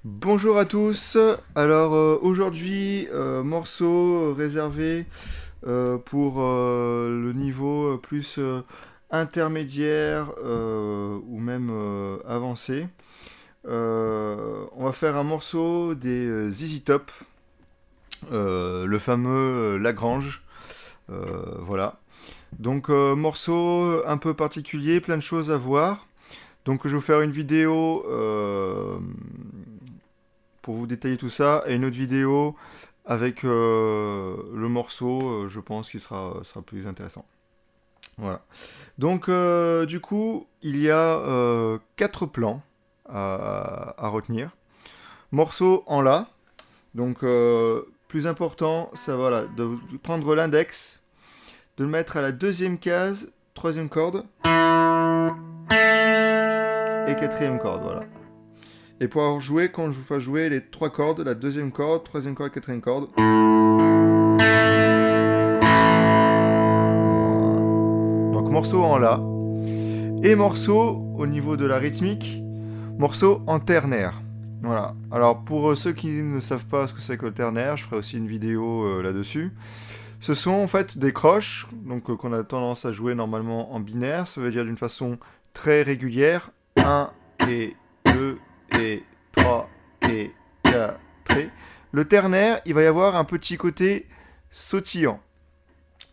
Bonjour à tous. Alors aujourd'hui, morceau réservé pour le niveau plus intermédiaire ou même avancé. On va faire un morceau des ZZ Top, le fameux Lagrange. Voilà. Donc morceau un peu particulier, plein de choses à voir. Donc je vais vous faire une vidéo pour vous détailler tout ça et une autre vidéo avec le morceau, je pense qu'il sera plus intéressant. Voilà. Donc du coup, il y a 4 plans à retenir. Morceau en La. Donc plus important, ça voilà, de prendre l'index, de le mettre à la deuxième case, troisième corde et quatrième corde, voilà. Et pour avoir joué, quand je vous fais jouer les 3 cordes, la deuxième corde, troisième corde et quatrième corde. Donc morceau en La. Et morceau au niveau de la rythmique, morceau en ternaire. Voilà. Alors pour ceux qui ne savent pas ce que c'est que le ternaire, je ferai aussi une vidéo là-dessus. Ce sont en fait des croches, donc qu'on a tendance à jouer normalement en binaire. Ça veut dire d'une façon très régulière. 1 et 2 et 3 et 4 et... Le ternaire, il va y avoir un petit côté sautillant.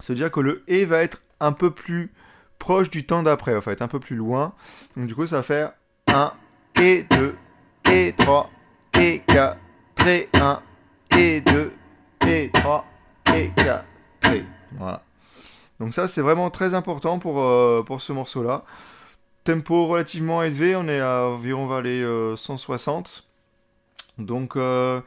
Ça veut dire que le et va être un peu plus proche du temps d'après, en fait, un peu plus loin. Donc du coup, ça va faire 1 et 2 et 3 et 4 et 1 et 2 et 3 et 4 et... Voilà. Donc ça, c'est vraiment très important pour ce morceau-là. Tempo relativement élevé, on est à environ, on va aller 160. Donc là,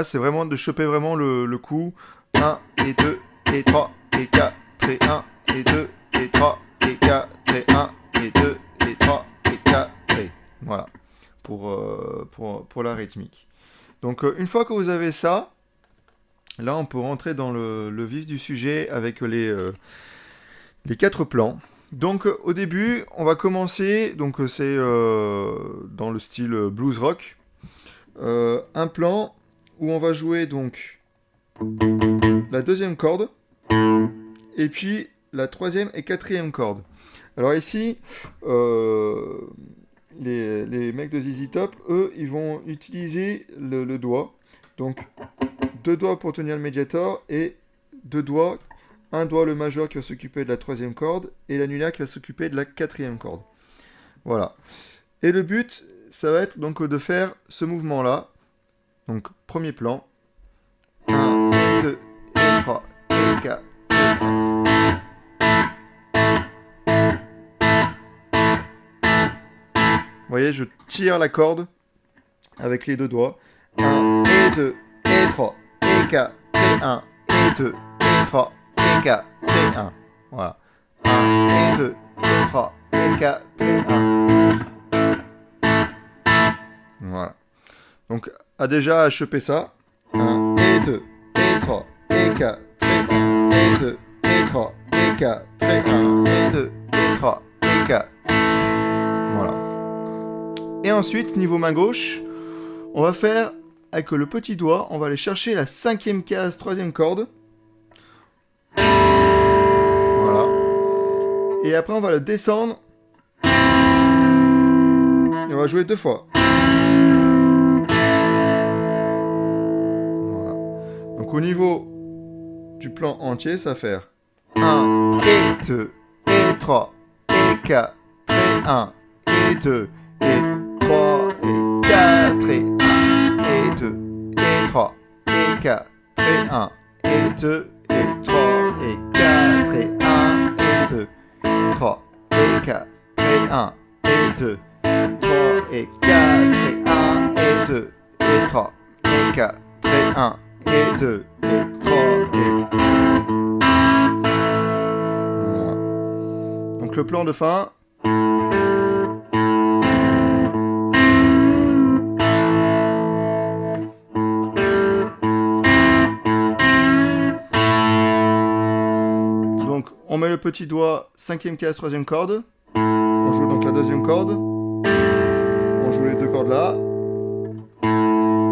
c'est vraiment de choper vraiment le coup. 1 et 2 et 3 et 4 et 1 et 2 et 3 et 4 et 1 et 2 et 3 et 4 et... Voilà, pour la rythmique. Donc une fois que vous avez ça, là on peut rentrer dans le vif du sujet avec les 4 plans. Donc au début, on va commencer, donc c'est dans le style blues rock, un plan où on va jouer donc la deuxième corde et puis la troisième et quatrième corde. Alors ici, les mecs de ZZ Top, eux, ils vont utiliser le doigt. Donc 2 doigts pour tenir le médiator et 2 doigts. Un doigt le majeur qui va s'occuper de la troisième corde et l'annulaire qui va s'occuper de la quatrième corde. Voilà. Et le but, ça va être donc de faire ce mouvement-là. Donc premier plan. 1, 2, et 3, et 4, et 1. Vous voyez, je tire la corde avec les 2 doigts. 1, et 2, et 3, et 4, et 1, et 2, et 3, et 4, et 1. Voilà. 1, et 2, et 3, et 4, et 1. Voilà. Donc, a déjà à choper ça. 1, et 2, et 3, et 4, et 1, et 2, et 3, et 4, et 1, et 2, et 3, et 4. Voilà. Et ensuite, niveau main gauche, on va faire avec le petit doigt, on va aller chercher la cinquième case, troisième corde. Voilà. Et après, on va le descendre. Et on va jouer 2 fois. Voilà. Donc au niveau du plan entier, ça va faire 1, et 2, et 3, et 4, et 1, et 2, et 3, et 4, et 1, et 2, et 3, et 4, et 1, et 2, et 3, et 4, et 1, et 2, 3, et 4, et 1, et 2, 3, et 4, et 1, et 2, et 3, et 4, et 1, et 2, et 3, et... Voilà. Donc le plan de fin. Donc on met le petit doigt, cinquième case, troisième corde. On joue donc la deuxième corde. On joue les 2 cordes là.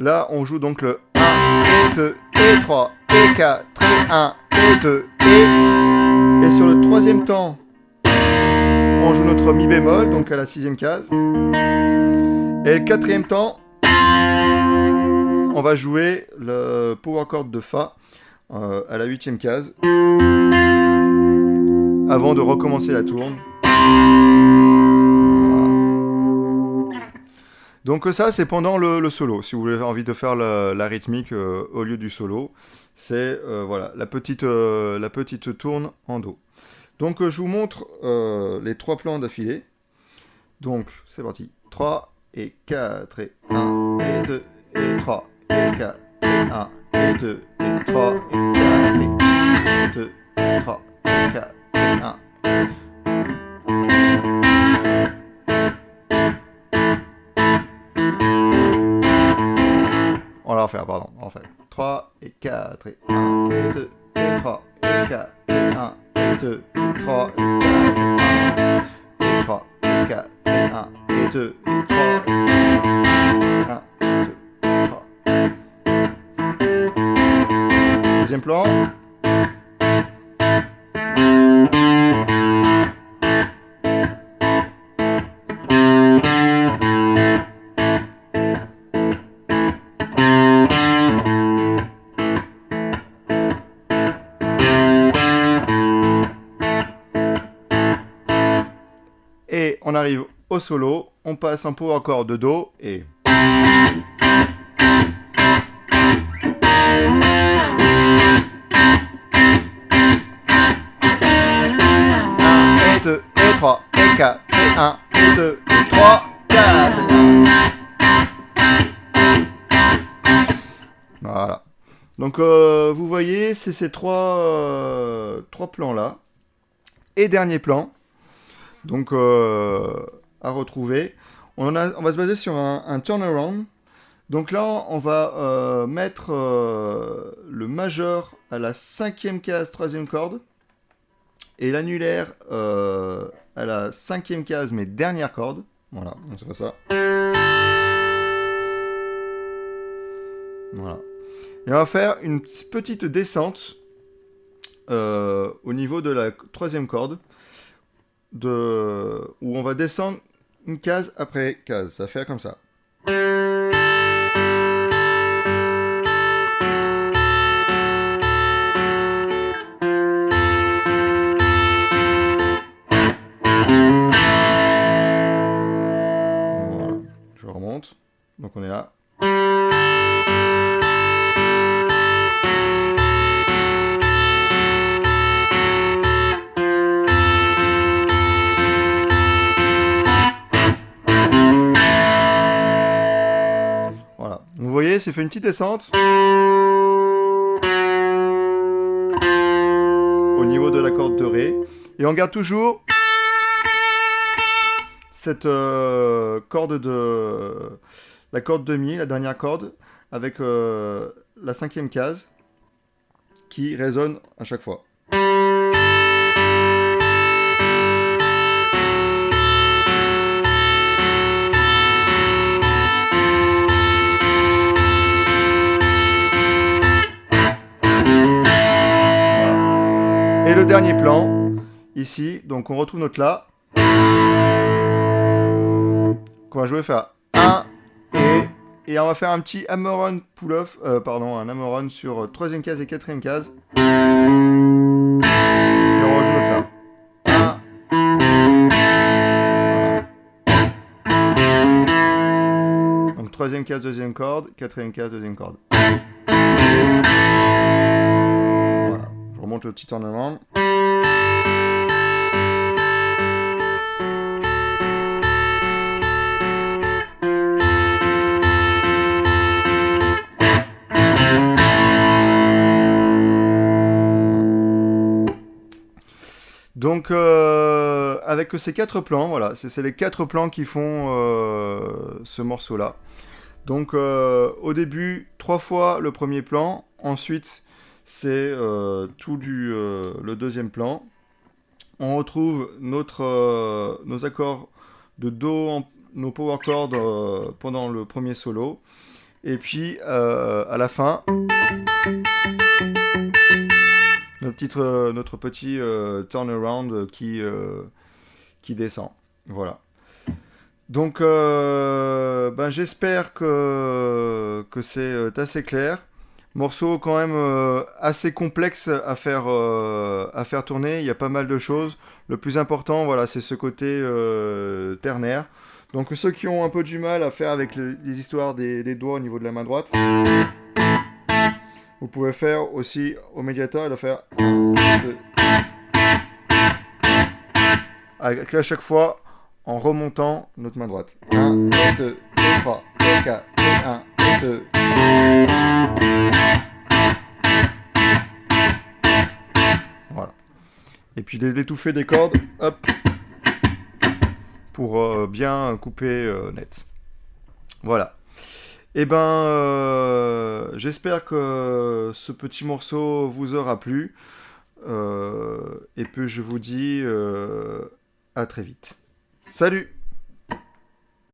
Là, on joue donc le 1 et 2 et 3 et 4 et 1 et 2 et sur le troisième temps, on joue notre mi bémol, donc à la sixième case. Et le quatrième temps, on va jouer le power chord de Fa à la huitième case, avant de recommencer la tourne. Donc ça, c'est pendant le solo. Si vous avez envie de faire la rythmique au lieu du solo, c'est voilà, la petite tourne en Do. Donc je vous montre les trois plans d'affilée. Donc c'est parti. 3 et 4 et 1 et 2 et 3 et 4 et 1 et 2 et 3 et 4 et 2 et 3 et 4 et 1. On va refaire, pardon. On va refaire. 3 et 4 et 1 et 2 et 3 et 4 et 1 et 2 et 3 et 4 et 3 et 4 et 1 et 2 et 3 et 1 et 2 et 3. Deuxième plan. Et on arrive au solo, on passe un power chord de Do et... et 2, et 3, et 4, et 1, et 2, et 3, 4, et 1. Voilà. Donc vous voyez, c'est ces trois plans-là. Et dernier plan. Donc, à retrouver. On va se baser sur un turnaround. Donc là, on va mettre le majeur à la cinquième case, troisième corde. Et l'annulaire à la cinquième case, mais dernière corde. Voilà, on se fait ça. Voilà. Et on va faire une petite descente au niveau de la troisième corde. Où on va descendre une case après case. Ça va faire comme ça. Voilà. Je remonte. Donc on est là. Voilà. Vous voyez, c'est fait une petite descente. Au niveau de la corde de Ré. Et on garde toujours cette corde de... La corde de Mi, la dernière corde, avec la cinquième case, qui résonne à chaque fois. Et le dernier plan, ici, donc on retrouve notre La, qu'on va jouer faire 1 et on va faire un petit hammer-on pull-off, un hammer-on sur troisième case et quatrième case. Et on rejoue notre La. 1. Donc troisième case, deuxième corde, quatrième case, deuxième corde. Voilà, je remonte le petit ornement. Donc, avec ces quatre plans, voilà, c'est les quatre plans qui font ce morceau-là. Donc, au début, 3 fois le premier plan. Ensuite, c'est le deuxième plan. On retrouve nos accords de Do, nos power chords pendant le premier solo. Et puis, à la fin, notre petit turnaround qui descend. Voilà. Donc, j'espère que c'est assez clair. Morceau quand même assez complexe à faire tourner. Il y a pas mal de choses. Le plus important, voilà, c'est ce côté ternaire. Donc ceux qui ont un peu du mal à faire avec les histoires des doigts au niveau de la main droite, vous pouvez faire aussi au médiator et le faire à chaque fois en remontant notre main droite. 1, 2, 3, 4, 1, 2. Voilà. Et puis l'étouffer des cordes, hop, pour bien couper net. Voilà. Et j'espère que ce petit morceau vous aura plu. Et puis je vous dis à très vite. Salut!